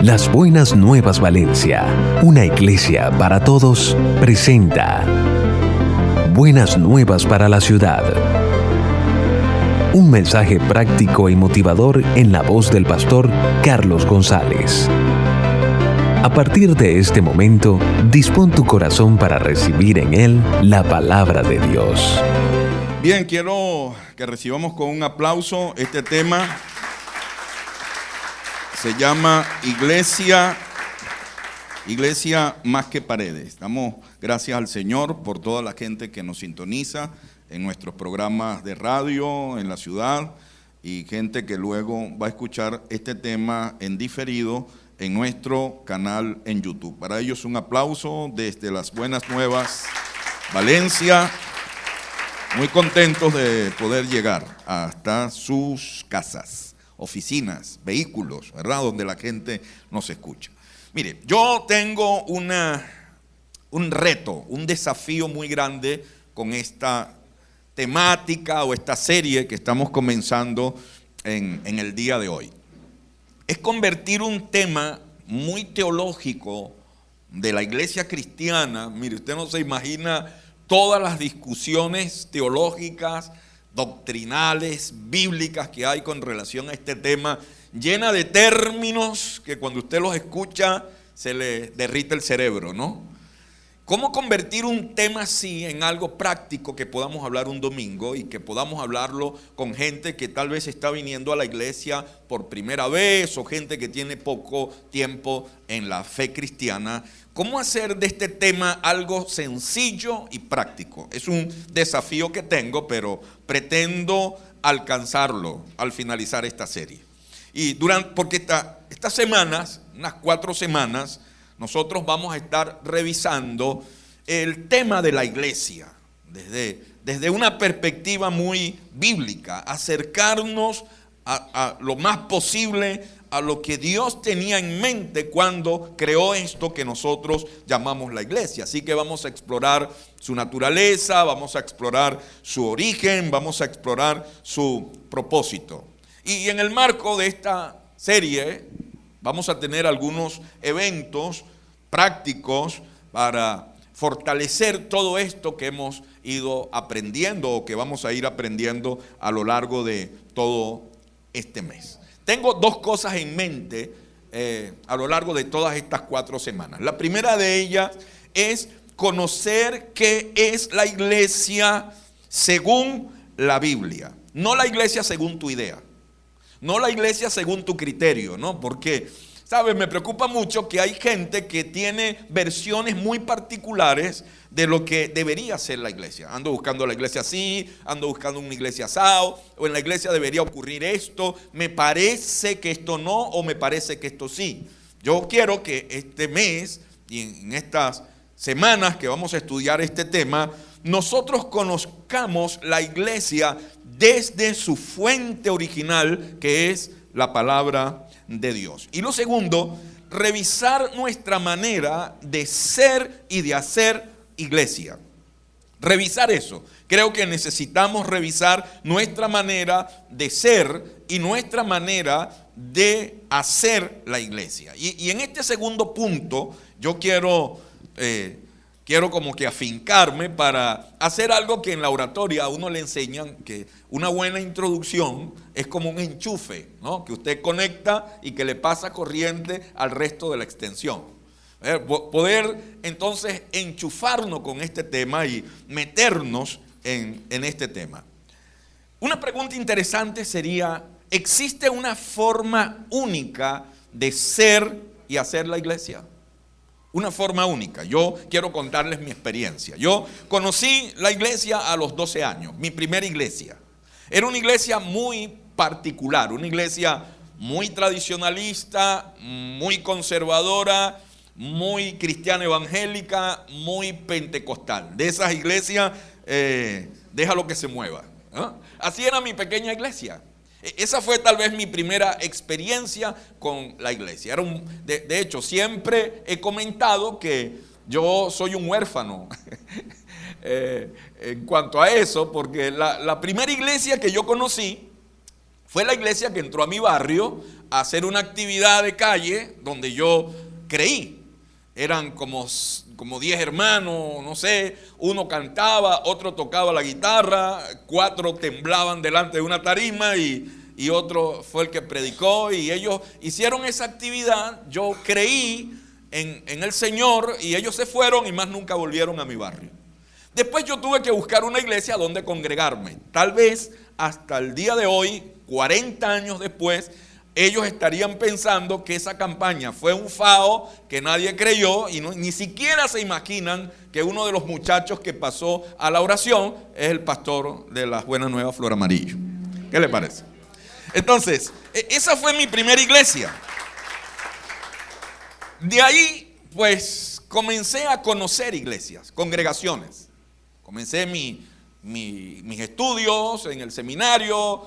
Las Buenas Nuevas Valencia, una iglesia para todos, presenta Buenas Nuevas para la Ciudad. Un mensaje práctico y motivador en la voz del pastor Carlos González. A partir de este momento, dispón tu corazón para recibir en él la palabra de Dios. Bien, quiero que recibamos con un aplauso este tema. Se llama Iglesia más que paredes. Damos gracias al Señor por toda la gente que nos sintoniza en nuestros programas de radio en la ciudad y gente que luego va a escuchar este tema en diferido en nuestro canal en YouTube. Para ellos un aplauso desde las Buenas Nuevas Valencia. Muy contentos de poder llegar hasta sus casas, oficinas, vehículos, ¿verdad? Donde la gente nos escucha. Mire, yo tengo un reto, un desafío muy grande con esta temática o esta serie que estamos comenzando en el día de hoy. Es convertir un tema muy teológico de la iglesia cristiana. Mire, usted no se imagina todas las discusiones teológicas, doctrinales, bíblicas que hay con relación a este tema, llena de términos que cuando usted los escucha se le derrite el cerebro, ¿no? ¿Cómo convertir un tema así en algo práctico que podamos hablar un domingo y que podamos hablarlo con gente que tal vez está viniendo a la iglesia por primera vez o gente que tiene poco tiempo en la fe cristiana? ¿Cómo hacer de este tema algo sencillo y práctico? Es un desafío que tengo, pero pretendo alcanzarlo al finalizar esta serie. Y porque estas semanas, unas 4 semanas, nosotros vamos a estar revisando el tema de la iglesia desde una perspectiva muy bíblica, acercarnos a lo más posible a lo que Dios tenía en mente cuando creó esto que nosotros llamamos la iglesia. Así que vamos a explorar su naturaleza, vamos a explorar su origen, vamos a explorar su propósito. Y en el marco de esta serie vamos a tener algunos eventos prácticos para fortalecer todo esto que hemos ido aprendiendo o que vamos a ir aprendiendo a lo largo de todo este mes. Tengo 2 cosas en mente a lo largo de todas estas 4 semanas. La primera de ellas es conocer qué es la iglesia según la Biblia. No la iglesia según tu idea. No la iglesia según tu criterio, ¿no? Porque, ¿sabes? Me preocupa mucho que hay gente que tiene versiones muy particulares de lo que debería ser la iglesia. Ando buscando la iglesia así, ando buscando una iglesia asado, o en la iglesia debería ocurrir esto, me parece que esto no, o me parece que esto sí. Yo quiero que este mes y en estas semanas que vamos a estudiar este tema, nosotros conozcamos la iglesia desde su fuente original, que es la palabra de Dios. Y lo segundo, revisar nuestra manera de ser y de hacer iglesia. Revisar eso. Creo que necesitamos revisar nuestra manera de ser y nuestra manera de hacer la iglesia. Y en este segundo punto, yo quiero como que afincarme para hacer algo que en la oratoria a uno le enseñan, que una buena introducción es como un enchufe, ¿no? Que usted conecta y que le pasa corriente al resto de la extensión. Poder entonces enchufarnos con este tema y meternos en este tema. Una pregunta interesante sería, ¿existe una forma única de ser y hacer la iglesia? Una forma única. Yo quiero contarles mi experiencia. Yo conocí la iglesia a los 12 años, mi primera iglesia. Era una iglesia muy particular, una iglesia muy tradicionalista, muy conservadora, muy cristiana evangélica, muy pentecostal. De esas iglesias, déjalo que se mueva, ¿no? Así era mi pequeña iglesia. Esa fue tal vez mi primera experiencia con la iglesia. De hecho, siempre he comentado que yo soy un huérfano en cuanto a eso, porque la primera iglesia que yo conocí Fue la iglesia que entró a mi barrio a hacer una actividad de calle donde yo creí. Eran como 10 hermanos, no sé, uno cantaba, otro tocaba la guitarra, 4 temblaban delante de una tarima y otro fue el que predicó, y ellos hicieron esa actividad. Yo creí en el Señor y ellos se fueron y más nunca volvieron a mi barrio. Después yo tuve que buscar una iglesia donde congregarme. Tal vez hasta el día de hoy, 40 años después, ellos estarían pensando que esa campaña fue un FAO que nadie creyó, y ni siquiera se imaginan que uno de los muchachos que pasó a la oración es el pastor de las Buenas Nuevas Flor Amarillo. ¿Qué le parece? Entonces, esa fue mi primera iglesia. De ahí, pues, comencé a conocer iglesias, congregaciones. Comencé mis estudios en el seminario,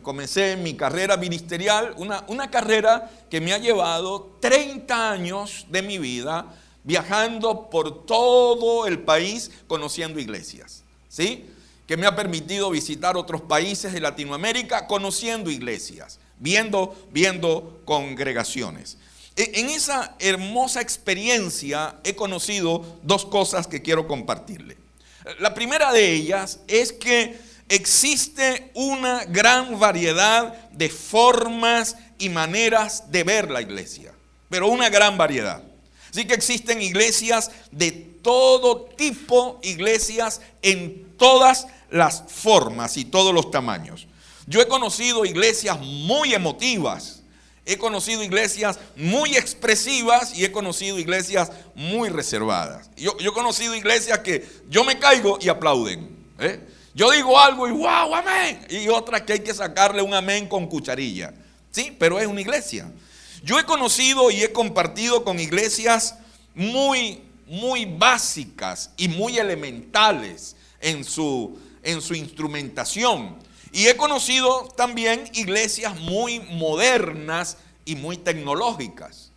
comencé mi carrera ministerial, una carrera que me ha llevado 30 años de mi vida viajando por todo el país conociendo iglesias, ¿sí? Que me ha permitido visitar otros países de Latinoamérica conociendo iglesias, viendo congregaciones. En esa hermosa experiencia he conocido 2 cosas que quiero compartirle. La primera de ellas es que existe una gran variedad de formas y maneras de ver la iglesia, pero una gran variedad. Así que existen iglesias de todo tipo, iglesias en todas las formas y todos los tamaños. Yo he conocido iglesias muy emotivas, he conocido iglesias muy expresivas y he conocido iglesias muy reservadas. Yo he conocido iglesias que yo me caigo y aplauden, Yo digo algo y wow, amén. Y otras que hay que sacarle un amén con cucharilla. Sí, pero es una iglesia. Yo he conocido y he compartido con iglesias muy básicas y muy elementales en su instrumentación. Y he conocido también iglesias muy modernas y muy tecnológicas.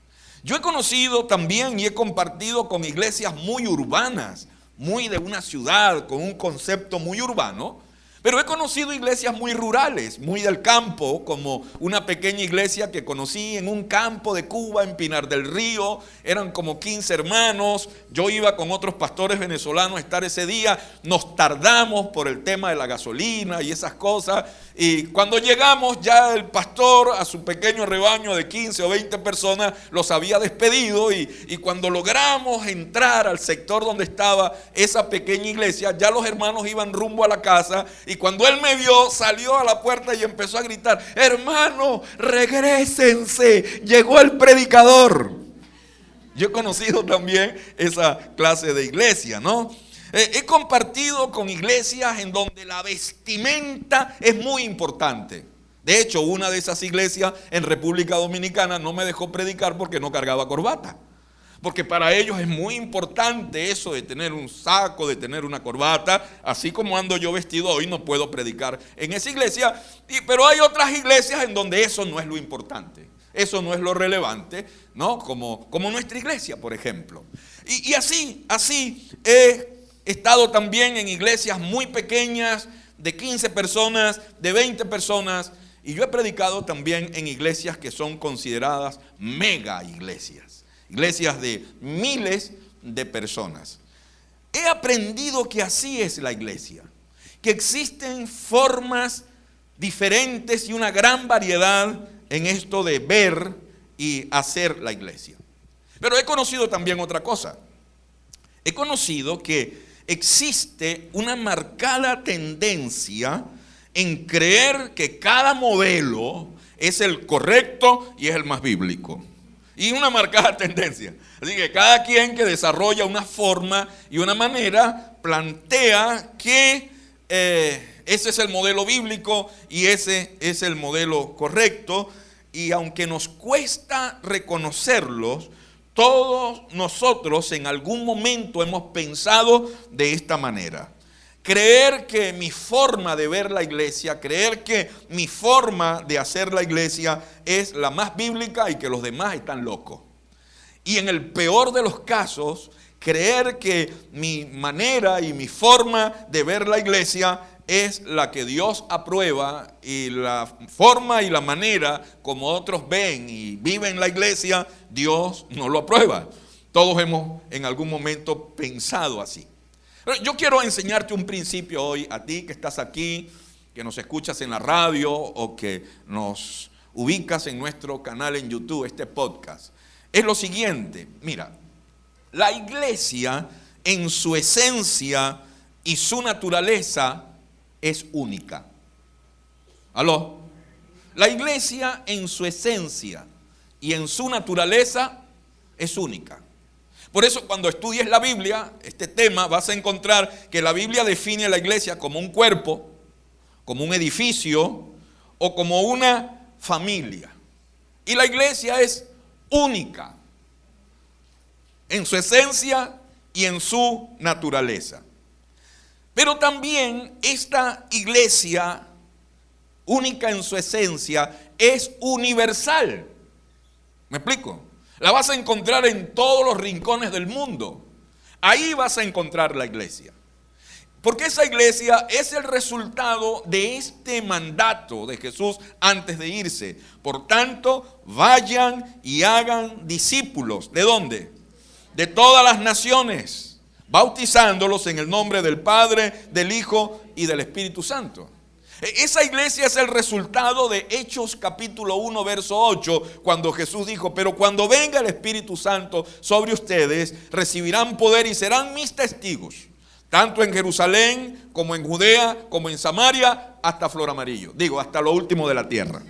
Yo he conocido también y he compartido con iglesias muy urbanas, muy de una ciudad, con un concepto muy urbano, pero he conocido iglesias muy rurales, muy del campo, como una pequeña iglesia que conocí en un campo de Cuba, en Pinar del Río. Eran como 15 hermanos, yo iba con otros pastores venezolanos a estar ese día, nos tardamos por el tema de la gasolina y esas cosas, y cuando llegamos ya el pastor a su pequeño rebaño de 15 o 20 personas los había despedido, y cuando logramos entrar al sector donde estaba esa pequeña iglesia, ya los hermanos iban rumbo a la casa. Y cuando él me vio, salió a la puerta y empezó a gritar: hermano, regrésense, llegó el predicador. Yo he conocido también esa clase de iglesia, ¿no? He compartido con iglesias en donde la vestimenta es muy importante. De hecho, una de esas iglesias en República Dominicana no me dejó predicar porque no cargaba corbata. Porque para ellos es muy importante eso de tener un saco, de tener una corbata. Así como ando yo vestido hoy, no puedo predicar en esa iglesia. Pero hay otras iglesias en donde eso no es lo importante. Eso no es lo relevante, ¿no? Como nuestra iglesia, por ejemplo. Y así he estado también en iglesias muy pequeñas, de 15 personas, de 20 personas. Y yo he predicado también en iglesias que son consideradas mega iglesias. Iglesias de miles de personas. He aprendido que así es la iglesia, que existen formas diferentes y una gran variedad en esto de ver y hacer la iglesia. Pero he conocido también otra cosa. He conocido que existe una marcada tendencia en creer que cada modelo es el correcto y es el más bíblico. Y una marcada tendencia. Así que cada quien que desarrolla una forma y una manera plantea que ese es el modelo bíblico y ese es el modelo correcto. Y aunque nos cuesta reconocerlos, todos nosotros en algún momento hemos pensado de esta manera. Creer que mi forma de ver la iglesia, creer que mi forma de hacer la iglesia es la más bíblica y que los demás están locos. Y en el peor de los casos, creer que mi manera y mi forma de ver la iglesia es la que Dios aprueba, y la forma y la manera como otros ven y viven la iglesia, Dios no lo aprueba. Todos hemos en algún momento pensado así. Pero yo quiero enseñarte un principio hoy a ti que estás aquí, que nos escuchas en la radio o que nos ubicas en nuestro canal en YouTube, este podcast. Es lo siguiente, mira, la iglesia en su esencia y su naturaleza es única. ¿Aló? La iglesia en su esencia y en su naturaleza es única. Por eso cuando estudies la Biblia, este tema, vas a encontrar que la Biblia define a la iglesia como un cuerpo, como un edificio o como una familia. Y la iglesia es única en su esencia y en su naturaleza. Pero también esta iglesia, única en su esencia, es universal. ¿Me explico? La vas a encontrar en todos los rincones del mundo. Ahí vas a encontrar la iglesia. Porque esa iglesia es el resultado de este mandato de Jesús antes de irse. Por tanto, vayan y hagan discípulos. ¿De dónde? De todas las naciones, bautizándolos en el nombre del Padre, del Hijo y del Espíritu Santo. Esa iglesia es el resultado de Hechos capítulo 1 verso 8, cuando Jesús dijo: pero cuando venga el Espíritu Santo sobre ustedes, recibirán poder y serán mis testigos, tanto en Jerusalén como en Judea, como en Samaria, hasta Flor Amarillo. Digo, hasta lo último de la tierra.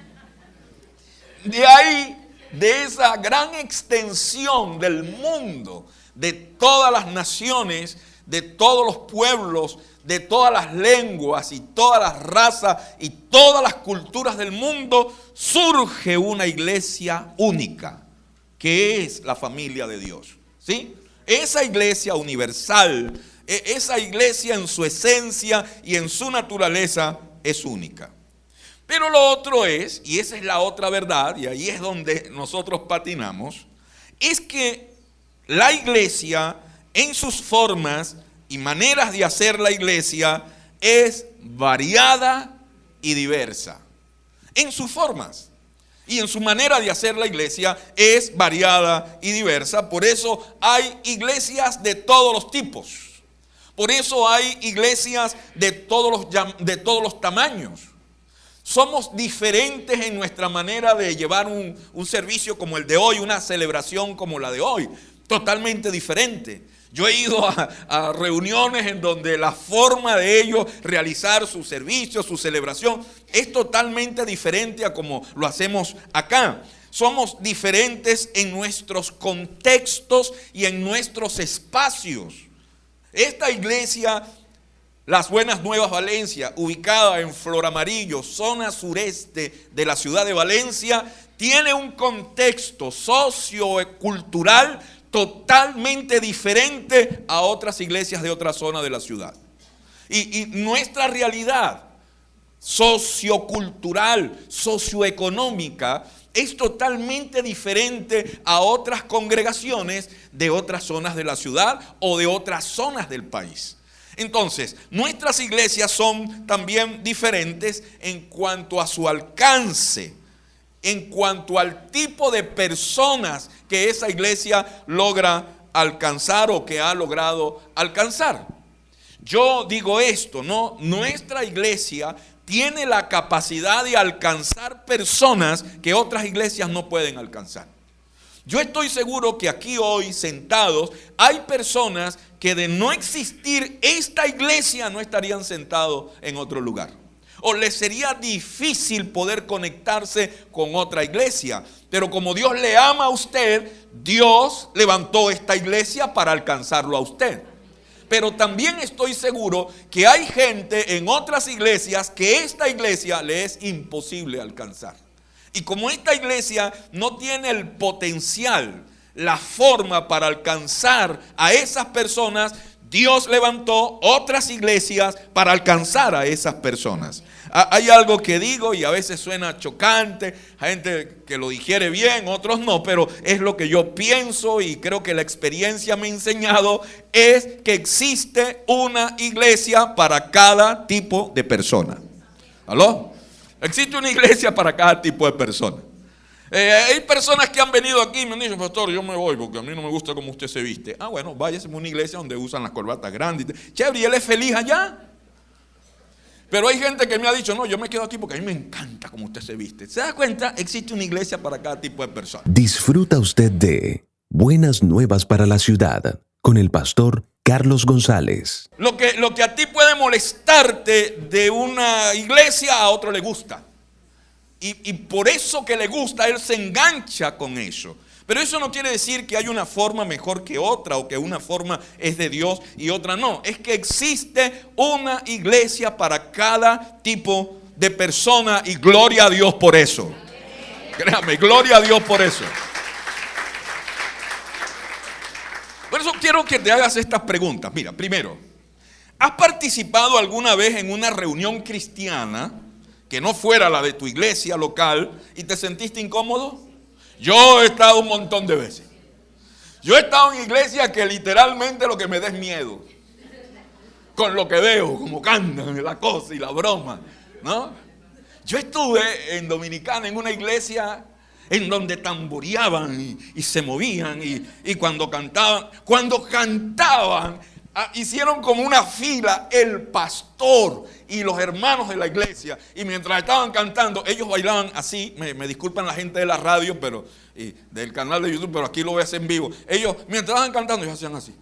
De ahí, de esa gran extensión del mundo, de todas las naciones, de todos los pueblos, de todas las lenguas y todas las razas y todas las culturas del mundo, surge una iglesia única, que es la familia de Dios. ¿Sí? Esa iglesia universal, esa iglesia en su esencia y en su naturaleza es única. Pero lo otro es, y esa es la otra verdad, y ahí es donde nosotros patinamos, es que la iglesia en sus formas y maneras de hacer la iglesia es variada y diversa. En sus formas y en su manera de hacer la iglesia es variada y diversa. Por eso hay iglesias de todos los tipos. Por eso hay iglesias de todos los tamaños. Somos diferentes en nuestra manera de llevar un servicio como el de hoy, una celebración como la de hoy. Totalmente diferente. Yo he ido a reuniones en donde la forma de ellos realizar su servicio, su celebración, es totalmente diferente a como lo hacemos acá. Somos diferentes en nuestros contextos y en nuestros espacios. Esta iglesia, Las Buenas Nuevas Valencia, ubicada en Flor Amarillo, zona sureste de la ciudad de Valencia, tiene un contexto sociocultural totalmente diferente a otras iglesias de otra zona de la ciudad. Y nuestra realidad sociocultural, socioeconómica, es totalmente diferente a otras congregaciones de otras zonas de la ciudad o de otras zonas del país. Entonces, nuestras iglesias son también diferentes en cuanto a su alcance, en cuanto al tipo de personas que esa iglesia logra alcanzar o que ha logrado alcanzar. Yo digo esto, ¿no? Nuestra iglesia tiene la capacidad de alcanzar personas que otras iglesias no pueden alcanzar. Yo estoy seguro que aquí hoy sentados hay personas que de no existir esta iglesia no estarían sentados en otro lugar. O les sería difícil poder conectarse con otra iglesia. Pero como Dios le ama a usted, Dios levantó esta iglesia para alcanzarlo a usted. Pero también estoy seguro que hay gente en otras iglesias que esta iglesia le es imposible alcanzar. Y como esta iglesia no tiene el potencial, la forma para alcanzar a esas personas, Dios levantó otras iglesias para alcanzar a esas personas. Hay algo que digo y a veces suena chocante, hay gente que lo digiere bien, otros no, pero es lo que yo pienso y creo que la experiencia me ha enseñado es que existe una iglesia para cada tipo de persona. ¿Aló? Existe una iglesia para cada tipo de persona. Hay personas que han venido aquí y me han dicho, pastor, yo me voy porque a mí no me gusta cómo usted se viste. Ah, bueno, váyase a una iglesia donde usan las corbatas grandes. Chévere, y él es feliz allá. Pero hay gente que me ha dicho, no, yo me quedo aquí porque a mí me encanta cómo usted se viste. ¿Se da cuenta? Existe una iglesia para cada tipo de persona. Disfruta usted de Buenas Nuevas para la Ciudad con el pastor Carlos González. Lo que a ti puede molestarte de una iglesia, a otro le gusta. Y por eso que le gusta, él se engancha con eso. Pero eso no quiere decir que hay una forma mejor que otra o que una forma es de Dios y otra no. Es que existe una iglesia para cada tipo de persona y gloria a Dios por eso. Créame, gloria a Dios por eso. Por eso quiero que te hagas estas preguntas. Mira, primero, ¿has participado alguna vez en una reunión cristiana que no fuera la de tu iglesia local y te sentiste incómodo? Yo he estado un montón de veces. Yo he estado en iglesias que literalmente lo que me da es miedo. Con lo que veo, como cantan, la cosa y la broma, ¿no? Yo estuve en Dominicana en una iglesia en donde tamboreaban y se movían y cuando cantaban, hicieron como una fila el pastor y los hermanos de la iglesia, y mientras estaban cantando ellos bailaban así. Me disculpan la gente de la radio y del canal de YouTube, pero aquí lo voy a hacer en vivo. Ellos mientras estaban cantando ellos hacían así.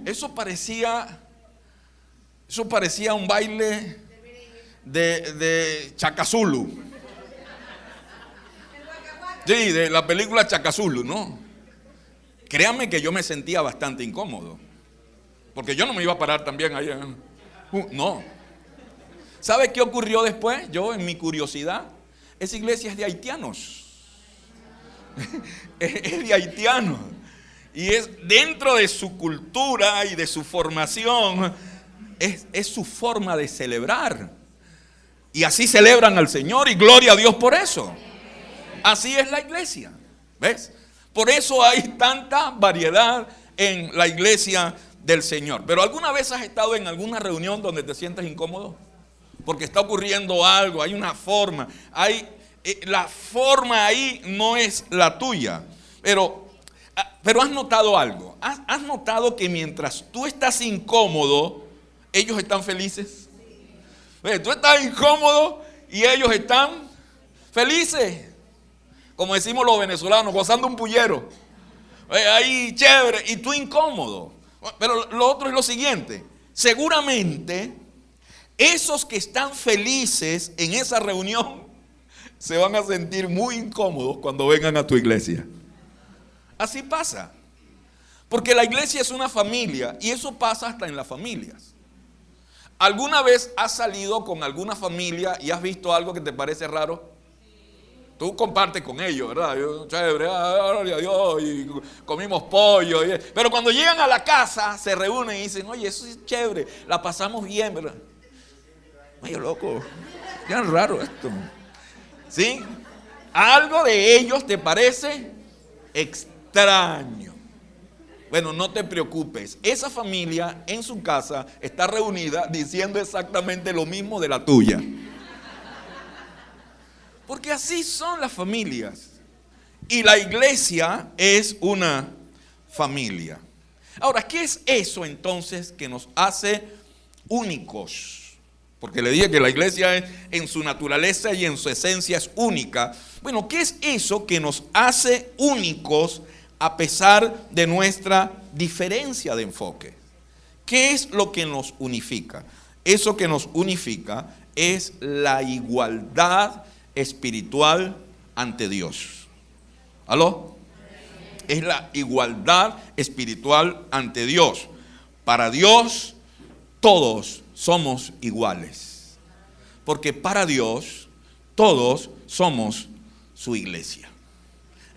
Eso parecía un baile de Chacazulu. Sí, de la película Chacazulu, ¿no? Créanme que yo me sentía bastante incómodo, porque yo no me iba a parar también ahí. No. ¿Sabe qué ocurrió después? Yo, en mi curiosidad, esa iglesia es de haitianos. Es de haitianos. Y es dentro de su cultura y de su formación, es su forma de celebrar. Y así celebran al Señor y gloria a Dios por eso. Así es la iglesia. ¿Ves? Por eso hay tanta variedad en la iglesia del Señor. Pero ¿alguna vez has estado en alguna reunión donde te sientes incómodo? Porque está ocurriendo algo, hay una forma. La forma ahí no es la tuya. Pero has notado algo. ¿Has notado que mientras tú estás incómodo, ellos están felices? Tú estás incómodo y ellos están felices. Como decimos los venezolanos, gozando un pullero. Ahí chévere, y tú incómodo. Pero lo otro es lo siguiente. Seguramente esos que están felices en esa reunión se van a sentir muy incómodos cuando vengan a tu iglesia. Así pasa. Porque la iglesia es una familia y eso pasa hasta en las familias. ¿Alguna vez has salido con alguna familia y has visto algo que te parece raro? Tú compartes con ellos, ¿verdad? Chévere, gloria a Dios, y comimos pollo. Pero cuando llegan a la casa, se reúnen y dicen, oye, eso es chévere, la pasamos bien, ¿verdad? Oye, loco, ya es raro esto. ¿Sí? Algo de ellos te parece extraño. Bueno, no te preocupes. Esa familia en su casa está reunida diciendo exactamente lo mismo de la tuya. Porque así son las familias. Y la iglesia es una familia. Ahora, ¿qué es eso entonces que nos hace únicos? Porque le dije que la iglesia en su naturaleza y en su esencia es única. Bueno, ¿qué es eso que nos hace únicos a pesar de nuestra diferencia de enfoque? ¿Qué es lo que nos unifica? Eso que nos unifica es la igualdad espiritual ante Dios. ¿Aló? Es la igualdad espiritual ante Dios. Para Dios todos somos iguales. Porque para Dios todos somos su iglesia.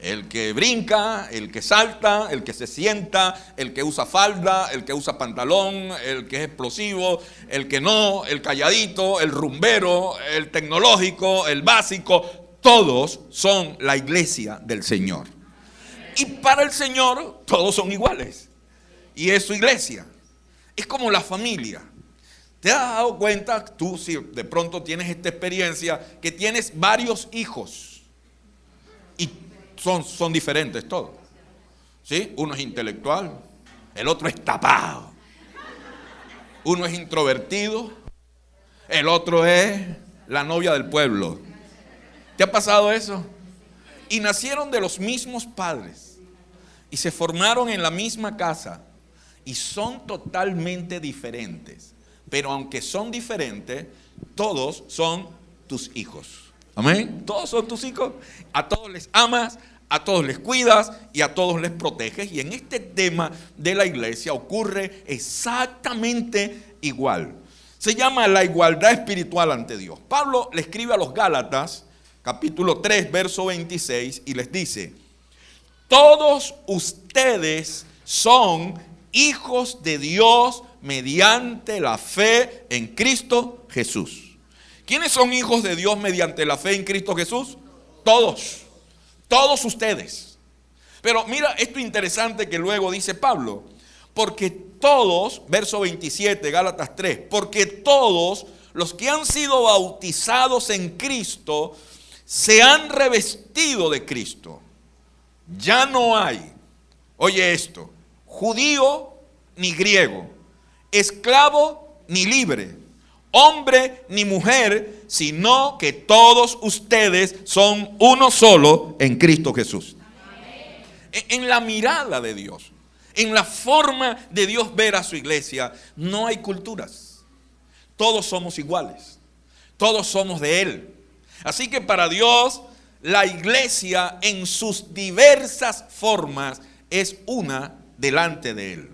El que brinca, el que salta, el que se sienta, el que usa falda, el que usa pantalón, el que es explosivo, el que no, el calladito, el rumbero, el tecnológico, el básico. Todos son la iglesia del Señor. Y para el Señor todos son iguales. Y es su iglesia. Es como la familia. ¿Te has dado cuenta, tú si de pronto tienes esta experiencia, que tienes varios hijos y son diferentes todos? ¿Sí? Uno es intelectual, el otro es tapado, uno es introvertido, el otro es la novia del pueblo. ¿Te ha pasado eso? Y nacieron de los mismos padres y se formaron en la misma casa y son totalmente diferentes. Pero aunque son diferentes, todos son tus hijos. Amén. Todos son tus hijos. A todos les amas, a todos les cuidas y a todos les proteges. Y en este tema de la iglesia ocurre exactamente igual. Se llama la igualdad espiritual ante Dios. Pablo le escribe a los Gálatas, capítulo 3, verso 26, y les dice: todos ustedes son hijos de Dios mediante la fe en Cristo Jesús. ¿Quiénes son hijos de Dios mediante la fe en Cristo Jesús? Todos ustedes. Pero mira esto interesante que luego dice Pablo: porque todos, verso 27, Gálatas 3, porque todos los que han sido bautizados en Cristo se han revestido de Cristo. Ya no hay, oye esto, judío ni griego, esclavo ni libre, hombre ni mujer, sino que todos ustedes son uno solo en Cristo Jesús. En la mirada de Dios, en la forma de Dios ver a su iglesia, no hay culturas. Todos somos iguales, todos somos de Él. Así que para Dios, la iglesia en sus diversas formas es una delante de Él.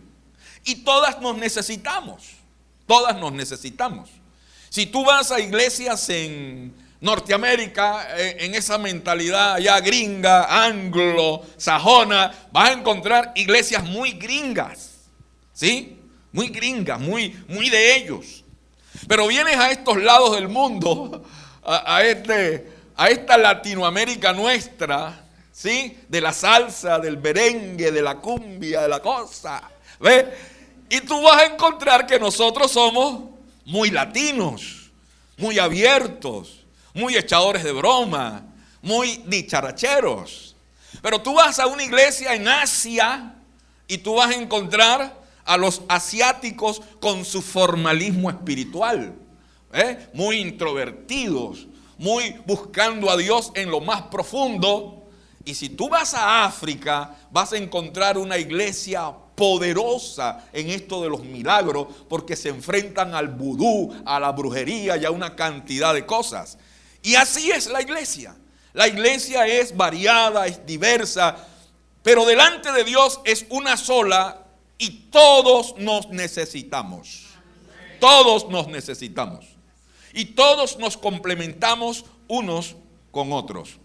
Y todas nos necesitamos. Si tú vas a iglesias en Norteamérica, en esa mentalidad ya gringa, anglo, sajona, vas a encontrar iglesias muy gringas, ¿sí? Muy gringas, muy de ellos. Pero vienes a estos lados del mundo, a esta Latinoamérica nuestra, ¿sí? De la salsa, del merengue, de la cumbia, de la cosa, ¿ves? Y tú vas a encontrar que nosotros somos muy latinos, muy abiertos, muy echadores de broma, muy dicharacheros. Pero tú vas a una iglesia en Asia y tú vas a encontrar a los asiáticos con su formalismo espiritual, muy introvertidos, muy buscando a Dios en lo más profundo. Y si tú vas a África, vas a encontrar una iglesia poderosa en esto de los milagros, porque se enfrentan al vudú, a la brujería y a una cantidad de cosas. Y así es la iglesia. La iglesia es variada, es diversa, pero delante de Dios es una sola y todos nos necesitamos. Todos nos necesitamos. Y todos nos complementamos unos con otros.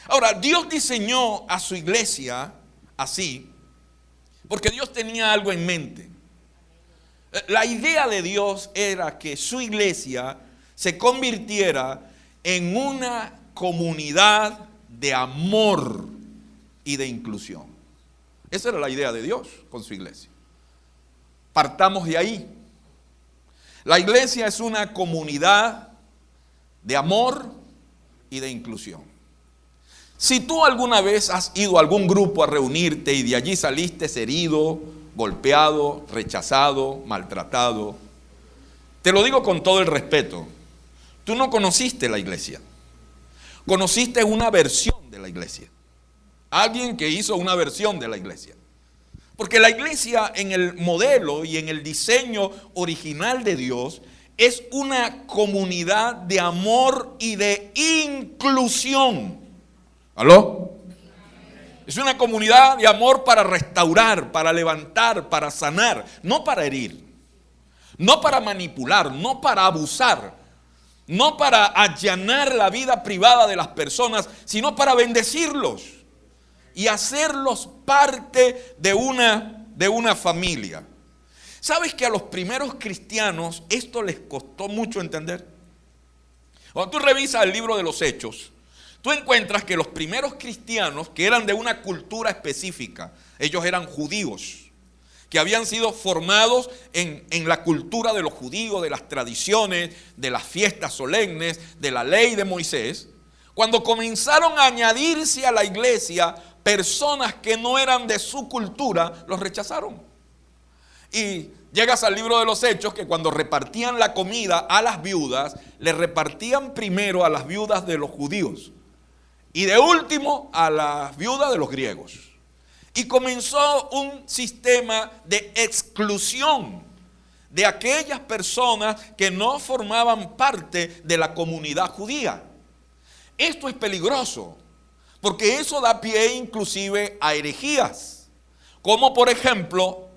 Ahora, Dios diseñó a su iglesia así, porque Dios tenía algo en mente. La idea de Dios era que su iglesia se convirtiera en una comunidad de amor y de inclusión. Esa era la idea de Dios con su iglesia. Partamos de ahí. La iglesia es una comunidad de amor y de inclusión. Si tú alguna vez has ido a algún grupo a reunirte y de allí saliste herido, golpeado, rechazado, maltratado, te lo digo con todo el respeto, tú no conociste la iglesia, conociste una versión de la iglesia, alguien que hizo una versión de la iglesia. Porque la iglesia en el modelo y en el diseño original de Dios es una comunidad de amor y de inclusión. ¿Aló? Es una comunidad de amor para restaurar, para levantar, para sanar, no para herir, no para manipular, no para abusar, no para allanar la vida privada de las personas, sino para bendecirlos. y hacerlos parte de una familia. ¿Sabes que a los primeros cristianos esto les costó mucho entender? Cuando tú revisas el libro de los Hechos, tú encuentras que los primeros cristianos, que eran de una cultura específica, ellos eran judíos, que habían sido formados en la cultura de los judíos, de las tradiciones, de las fiestas solemnes, de la ley de Moisés. Cuando comenzaron a añadirse a la iglesia personas que no eran de su cultura, los rechazaron. Y llegas al libro de los Hechos, que cuando repartían la comida a las viudas, le repartían primero a las viudas de los judíos y de último a las viudas de los griegos. Y comenzó un sistema de exclusión de aquellas personas que no formaban parte de la comunidad judía. Esto es peligroso, porque eso da pie inclusive a herejías, como por ejemplo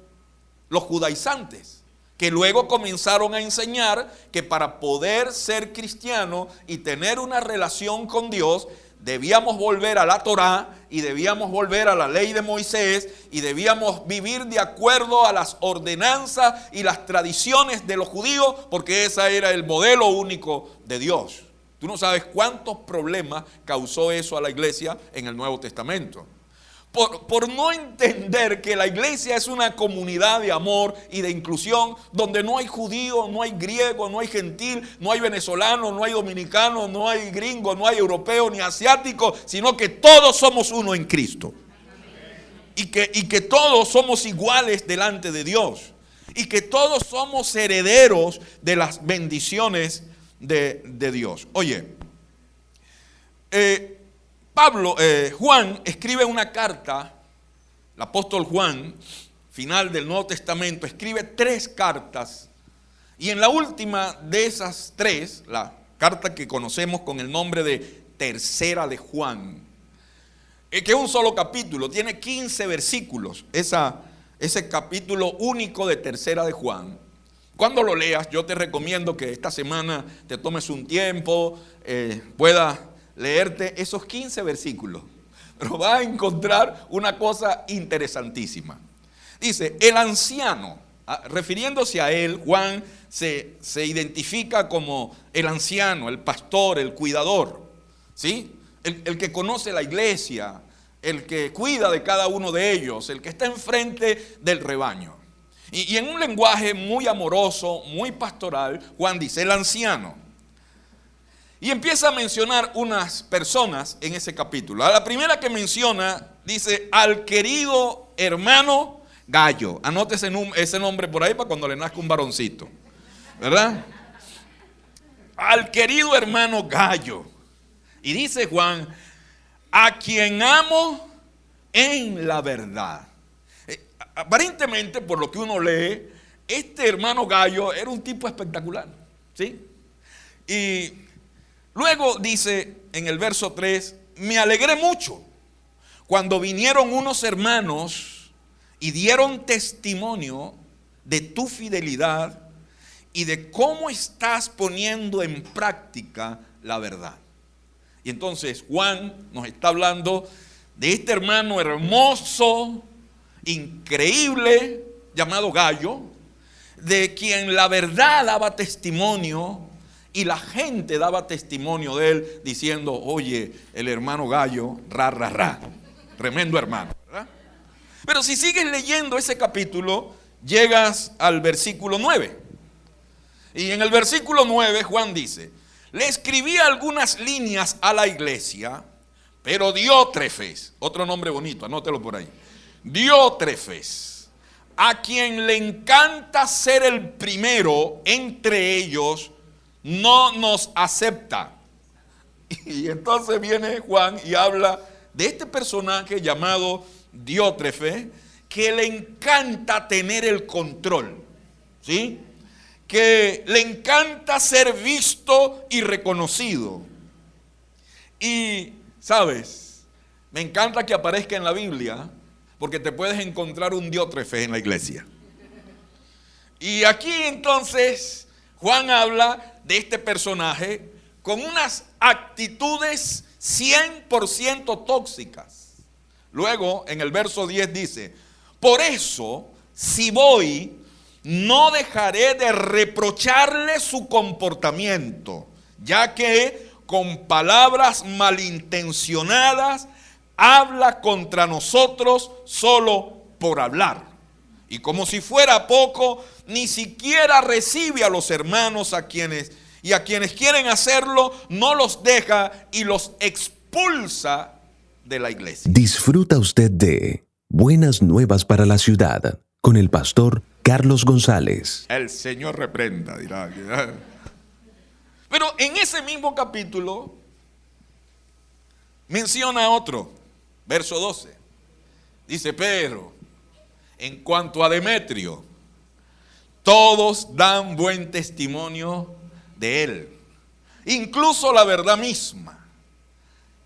los judaizantes, que luego comenzaron a enseñar que para poder ser cristiano y tener una relación con Dios, debíamos volver a la Torá y debíamos volver a la ley de Moisés y debíamos vivir de acuerdo a las ordenanzas y las tradiciones de los judíos, porque ese era el modelo único de Dios. Tú no sabes cuántos problemas causó eso a la iglesia en el Nuevo Testamento. Por no entender que la iglesia es una comunidad de amor y de inclusión, donde no hay judío, no hay griego, no hay gentil, no hay venezolano, no hay dominicano, no hay gringo, no hay europeo ni asiático, sino que todos somos uno en Cristo. Y que todos somos iguales delante de Dios. Y que todos somos herederos de las bendiciones de Dios. Oye, Juan escribe una carta, el apóstol Juan, final del Nuevo Testamento, escribe 3 cartas, y en la última de esas 3, la carta que conocemos con el nombre de Tercera de Juan, que es un solo capítulo, tiene 15 versículos, ese capítulo único de Tercera de Juan. Cuando lo leas, yo te recomiendo que esta semana te tomes un tiempo, puedas leerte esos 15 versículos, pero vas a encontrar una cosa interesantísima. Dice, el anciano, refiriéndose a él, Juan se identifica como el anciano, el pastor, el cuidador, ¿sí? El que conoce la iglesia, el que cuida de cada uno de ellos, el que está enfrente del rebaño. Y en un lenguaje muy amoroso, muy pastoral, Juan dice, el anciano. Y empieza a mencionar unas personas en ese capítulo. A la primera que menciona, dice, al querido hermano Gallo. Anote ese nombre por ahí para cuando le nazca un varoncito, ¿verdad? Al querido hermano Gallo. Y dice Juan, a quien amo en la verdad. Aparentemente, por lo que uno lee, este hermano Gallo era un tipo espectacular, ¿sí? Y luego dice en el verso 3, me alegré mucho cuando vinieron unos hermanos y dieron testimonio de tu fidelidad y de cómo estás poniendo en práctica la verdad. Y entonces Juan nos está hablando de este hermano hermoso, increíble, llamado Gallo, de quien la verdad daba testimonio y la gente daba testimonio de él diciendo, oye, el hermano Gallo, tremendo hermano, ¿verdad? Pero si sigues leyendo ese capítulo, llegas al versículo 9. Y en el versículo 9 Juan dice, le escribí algunas líneas a la iglesia, pero Diótrefes, otro nombre bonito, anótelo por ahí, Diótrefes, a quien le encanta ser el primero entre ellos, no nos acepta. Y entonces viene Juan y habla de este personaje llamado Diótrefes, que le encanta tener el control, ¿sí? Que le encanta ser visto y reconocido. Y, ¿sabes? Me encanta que aparezca en la Biblia, porque te puedes encontrar un Diótrefes en la iglesia. Y aquí entonces Juan habla de este personaje con unas actitudes 100% tóxicas. Luego, en el verso 10 dice: por eso, si voy, no dejaré de reprocharle su comportamiento, ya que con palabras malintencionadas habla contra nosotros solo por hablar. Y como si fuera poco, ni siquiera recibe a los hermanos a quienes quieren hacerlo, no los deja y los expulsa de la iglesia. Disfruta usted de Buenas Nuevas para la Ciudad con el pastor Carlos González. El Señor reprenda, dirá. Pero en ese mismo capítulo menciona otro, verso 12. Dice: pero en cuanto a Demetrio, todos dan buen testimonio de él, incluso la verdad misma.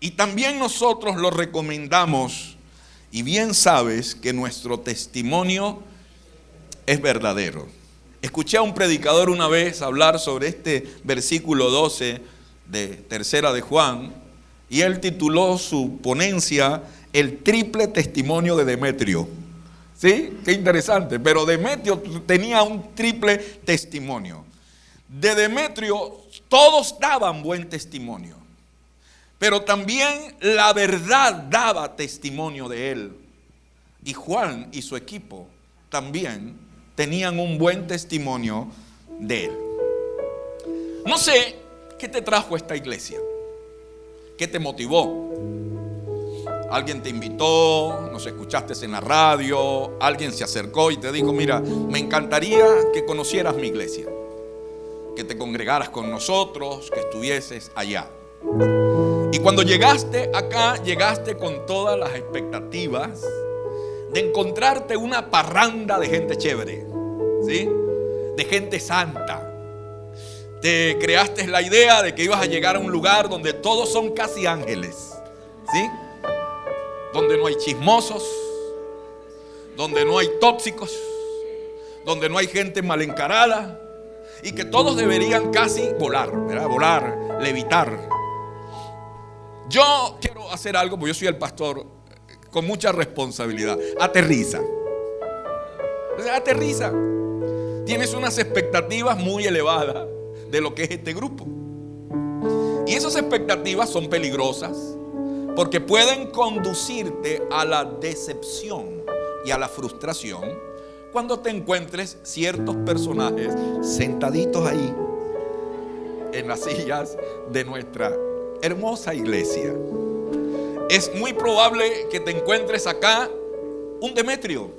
Y también nosotros lo recomendamos, y bien sabes que nuestro testimonio es verdadero. Escuché a un predicador una vez hablar sobre este versículo 12 de Tercera de Juan, y él tituló su ponencia El triple testimonio de Demetrio. ¿Sí? Qué interesante. Pero Demetrio tenía un triple testimonio. De Demetrio todos daban buen testimonio, pero también la verdad daba testimonio de él. Y Juan y su equipo también tenían un buen testimonio de él. No sé qué te trajo a esta iglesia, qué te motivó. Alguien te invitó, nos escuchaste en la radio, alguien se acercó y te dijo: mira, me encantaría que conocieras mi iglesia, que te congregaras con nosotros, que estuvieses allá. Y cuando llegaste acá, llegaste con todas las expectativas de encontrarte una parranda de gente chévere, ¿sí? De gente santa. Te creaste la idea de que ibas a llegar a un lugar donde todos son casi ángeles, ¿sí? Donde no hay chismosos, donde no hay tóxicos, donde no hay gente mal encarada, y que todos deberían casi volar, ¿verdad? Volar, levitar. Yo quiero hacer algo, porque yo soy el pastor, con mucha responsabilidad. Aterriza. O sea, aterriza. Tienes unas expectativas muy elevadas de lo que es este grupo. Y esas expectativas son peligrosas, porque pueden conducirte a la decepción y a la frustración cuando te encuentres ciertos personajes sentaditos ahí en las sillas de nuestra hermosa iglesia. Es muy probable que te encuentres acá un Demetrio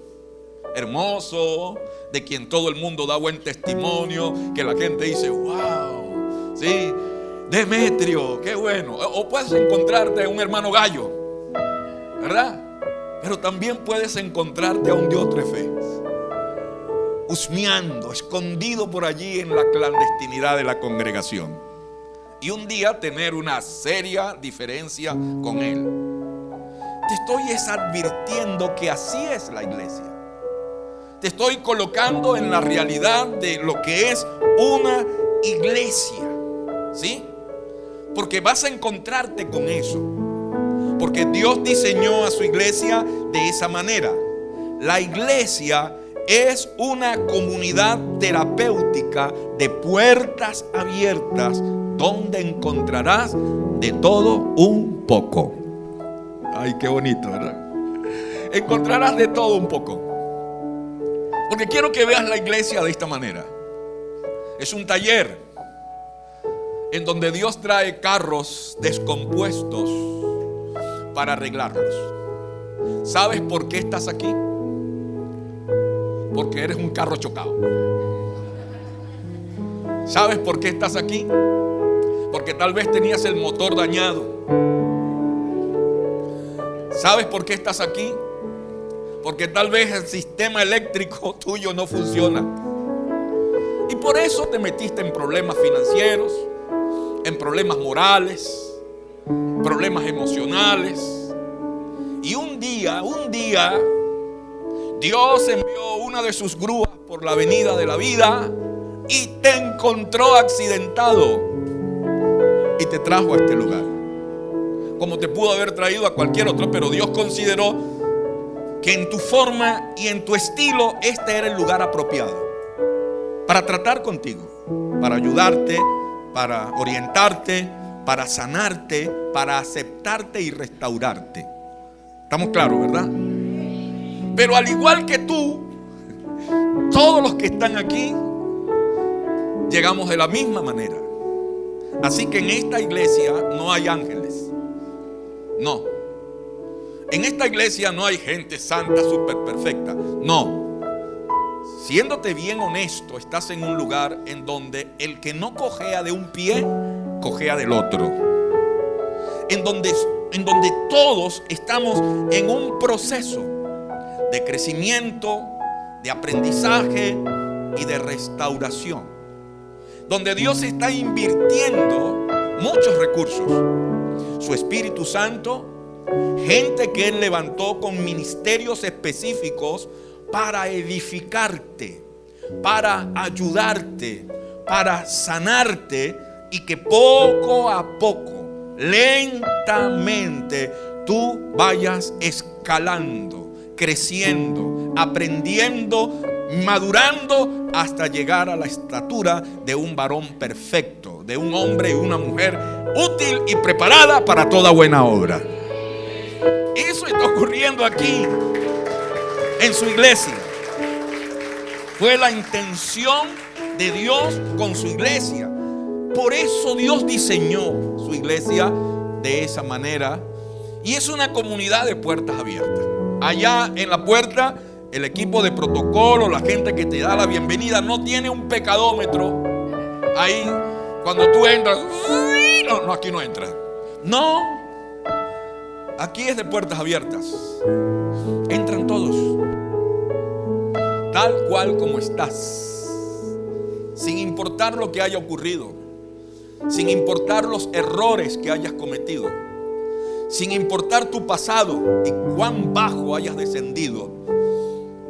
hermoso, de quien todo el mundo da buen testimonio, que la gente dice: wow, sí, Demetrio, qué bueno. O puedes encontrarte un hermano Gallo, ¿verdad? Pero también puedes encontrarte a un Diótrefes husmeando, escondido por allí en la clandestinidad de la congregación, y un día tener una seria diferencia con él. Te estoy advirtiendo que así es la iglesia. Te estoy colocando en la realidad de lo que es una iglesia, ¿sí? Porque vas a encontrarte con eso, porque Dios diseñó a su iglesia de esa manera. La iglesia es una comunidad terapéutica de puertas abiertas, donde encontrarás de todo un poco. Ay, qué bonito, ¿verdad? Encontrarás de todo un poco. Porque quiero que veas la iglesia de esta manera. Es un taller en donde Dios trae carros descompuestos para arreglarlos. ¿Sabes por qué estás aquí? Porque eres un carro chocado. ¿Sabes por qué estás aquí? Porque tal vez tenías el motor dañado. ¿Sabes por qué estás aquí? Porque tal vez el sistema eléctrico tuyo no funciona. Y por eso te metiste en problemas financieros, en problemas morales, problemas emocionales. Y un día, Dios envió una de sus grúas por la avenida de la vida y te encontró accidentado y te trajo a este lugar. como te pudo haber traído a cualquier otro, pero Dios consideró que en tu forma y en tu estilo este era el lugar apropiado para tratar contigo, para ayudarte, para orientarte, para sanarte, para aceptarte y restaurarte. ¿Estamos claros, verdad? Pero al igual que tú, todos los que están aquí llegamos de la misma manera. Así que en esta iglesia no hay ángeles. No. En esta iglesia no hay gente santa, súper perfecta. No. Siéndote bien honesto, estás en un lugar en donde el que no cojea de un pie, cojea del otro. En donde todos estamos en un proceso de crecimiento, de aprendizaje y de restauración. Donde Dios está invirtiendo muchos recursos. Su Espíritu Santo, gente que Él levantó con ministerios específicos para edificarte, para ayudarte, para sanarte, y que poco a poco, lentamente, tú vayas escalando, creciendo, aprendiendo, madurando hasta llegar a la estatura de un varón perfecto, de un hombre y una mujer útil y preparada para toda buena obra. Eso está ocurriendo aquí en su iglesia. Fue la intención de Dios con su iglesia. Por eso Dios diseñó su iglesia de esa manera. Y es una comunidad de puertas abiertas. Allá en la puerta, el equipo de protocolo, la gente que te da la bienvenida, no tiene un pecadómetro. Ahí, cuando tú entras, no, aquí no entra. No, aquí es de puertas abiertas. Entran todos, tal cual como estás, sin importar lo que haya ocurrido, sin importar los errores que hayas cometido, sin importar tu pasado y cuán bajo hayas descendido.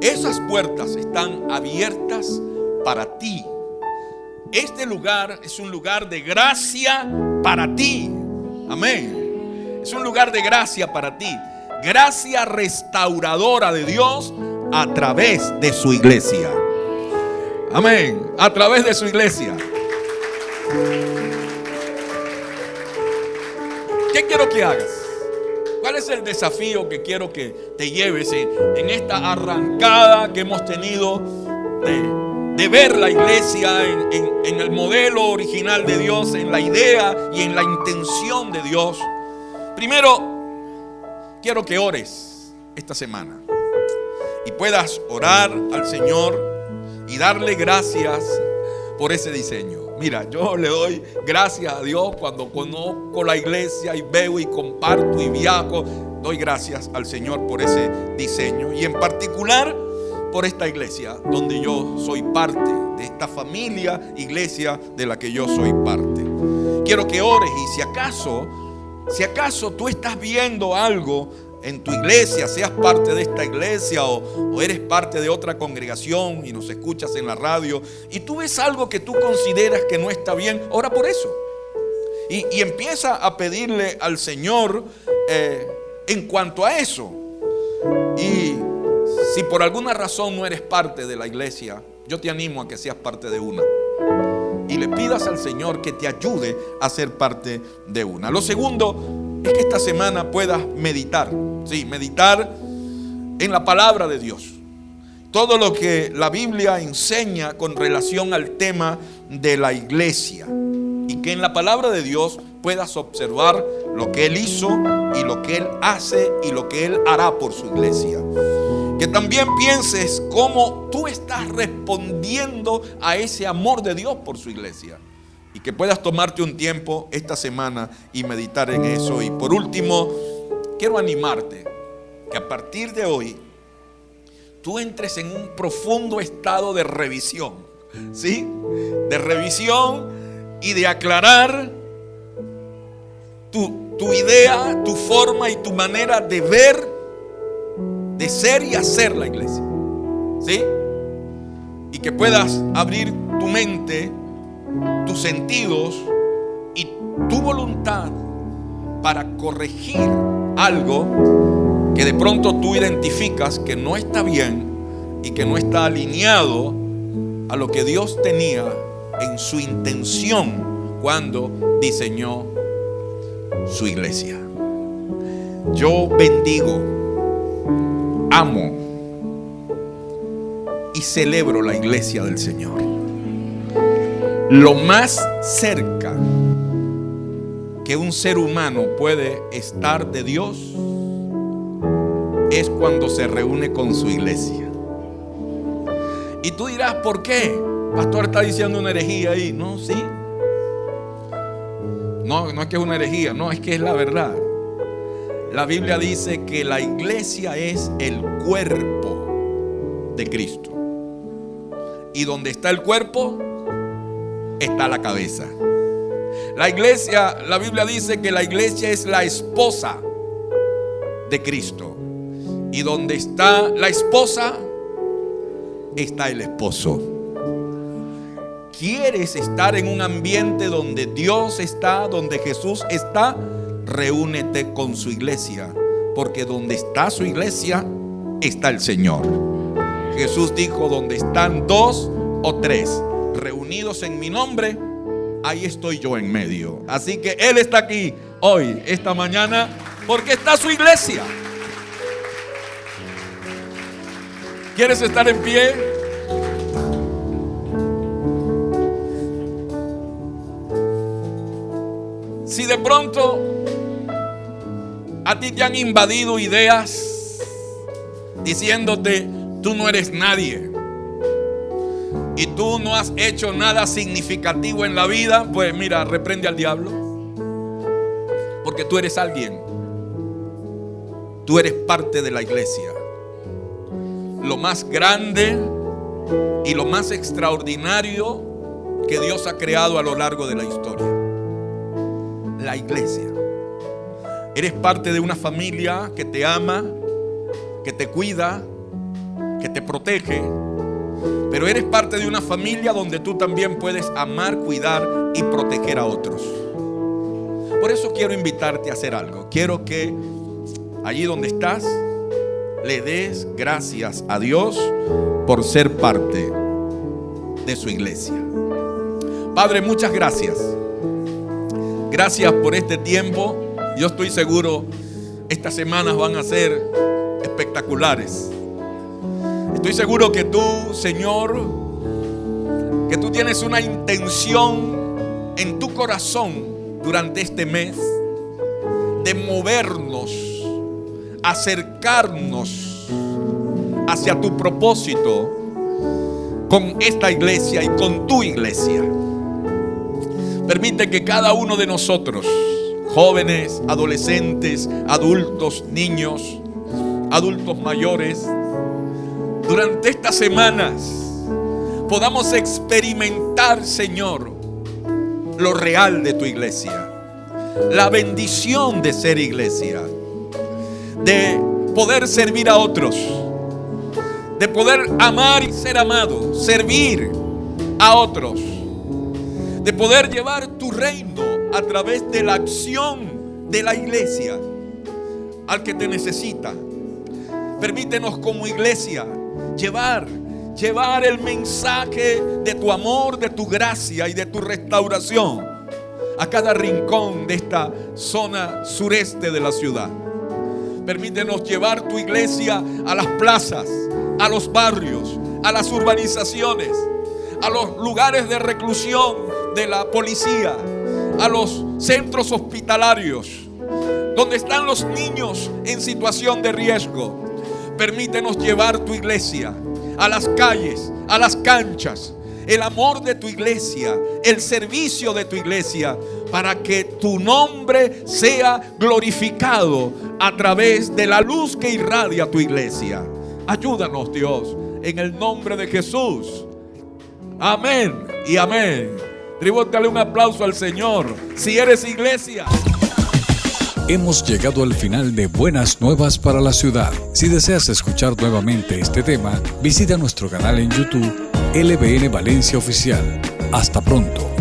Esas puertas están abiertas para ti. Este lugar es un lugar de gracia para ti. Amén. Es un lugar de gracia para ti. Gracia restauradora de Dios a través de su iglesia. Amén. A través de su iglesia. ¿Qué quiero que hagas? ¿Cuál es el desafío que quiero que te lleves en esta arrancada que hemos tenido de ver la iglesia en el modelo original de Dios, en la idea y en la intención de Dios? Primero, quiero que ores esta semana y puedas orar al Señor y darle gracias por ese diseño. Mira, yo le doy gracias a Dios cuando conozco la iglesia y veo y comparto y viajo. Doy gracias al Señor por ese diseño y en particular por esta iglesia donde yo soy parte, de esta familia, iglesia de la que yo soy parte. Quiero que ores y si acaso tú estás viendo algo en tu iglesia, seas parte de esta iglesia o eres parte de otra congregación y nos escuchas en la radio y tú ves algo que tú consideras que no está bien, ora por eso y empieza a pedirle al Señor en cuanto a eso. Y si por alguna razón no eres parte de la iglesia, yo te animo a que seas parte de una y le pidas al Señor que te ayude a ser parte de una. Lo segundo es que esta semana puedas meditar, sí, meditar en la palabra de Dios. Todo lo que la Biblia enseña con relación al tema de la iglesia. Y que en la palabra de Dios puedas observar lo que Él hizo y lo que Él hace y lo que Él hará por su iglesia. Que también pienses cómo tú estás respondiendo a ese amor de Dios por su iglesia. Y que puedas tomarte un tiempo esta semana y meditar en eso. Y por último, quiero animarte que a partir de hoy tú entres en un profundo estado de revisión, ¿sí? De revisión y de aclarar tu idea, tu forma y tu manera de ver, de ser y hacer la iglesia, ¿sí? Y que puedas abrir tu mente, tus sentidos y tu voluntad para corregir algo que de pronto tú identificas que no está bien y que no está alineado a lo que Dios tenía en su intención cuando diseñó su iglesia. Yo bendigo, amo y celebro la iglesia del Señor. Lo más cerca que un ser humano puede estar de Dios es cuando se reúne con su iglesia. Y tú dirás, ¿por qué? Pastor, está diciendo una herejía ahí. No, sí. No es que es una herejía, no, es que es la verdad. La Biblia dice que la iglesia es el cuerpo de Cristo. Y donde está el cuerpo, está la cabeza. La iglesia, la Biblia dice que la iglesia es la esposa de Cristo. Y donde está la esposa, está el esposo. ¿Quieres estar en un ambiente donde Dios está, donde Jesús está? Reúnete con su iglesia, porque donde está su iglesia está el Señor. Jesús dijo, donde están 2 o 3 reunidos en mi nombre, ahí estoy yo en medio. Así que Él está aquí hoy, esta mañana, porque está su iglesia. ¿Quieres estar en pie? Si de pronto a ti te han invadido ideas diciéndote, tú no eres nadie y tú no has hecho nada significativo en la vida, pues mira, reprende al diablo, porque tú eres alguien. Tú eres parte de la iglesia. Lo más grande y lo más extraordinario que Dios ha creado a lo largo de la historia. La iglesia. Eres parte de una familia que te ama, que te cuida, que te protege. Pero eres parte de una familia donde tú también puedes amar, cuidar y proteger a otros. Por eso quiero invitarte a hacer algo. Quiero que allí donde estás le des gracias a Dios por ser parte de su iglesia. Padre, muchas gracias. Gracias por este tiempo. Yo estoy seguro estas semanas van a ser espectaculares. Estoy seguro que tú, Señor, que tú tienes una intención en tu corazón durante este mes de movernos, acercarnos hacia tu propósito con esta iglesia y con tu iglesia. Permite que cada uno de nosotros, jóvenes, adolescentes, adultos, niños, adultos mayores, durante estas semanas podamos experimentar, Señor, lo real de tu iglesia, la bendición de ser iglesia, de poder servir a otros, de poder amar y ser amado, servir a otros, de poder llevar tu reino a través de la acción de la iglesia al que te necesita. Permítenos como iglesia llevar el mensaje de tu amor, de tu gracia y de tu restauración a cada rincón de esta zona sureste de la ciudad. Permítenos llevar tu iglesia a las plazas, a los barrios, a las urbanizaciones, a los lugares de reclusión de la policía, a los centros hospitalarios, donde están los niños en situación de riesgo. Permítenos llevar tu iglesia a las calles, a las canchas, el amor de tu iglesia, el servicio de tu iglesia, para que tu nombre sea glorificado a través de la luz que irradia tu iglesia. Ayúdanos, Dios, en el nombre de Jesús. Amén y amén. Tribútale un aplauso al Señor si eres iglesia. Hemos llegado al final de Buenas Nuevas para la Ciudad. Si deseas escuchar nuevamente este tema, visita nuestro canal en YouTube, LBN Valencia Oficial. Hasta pronto.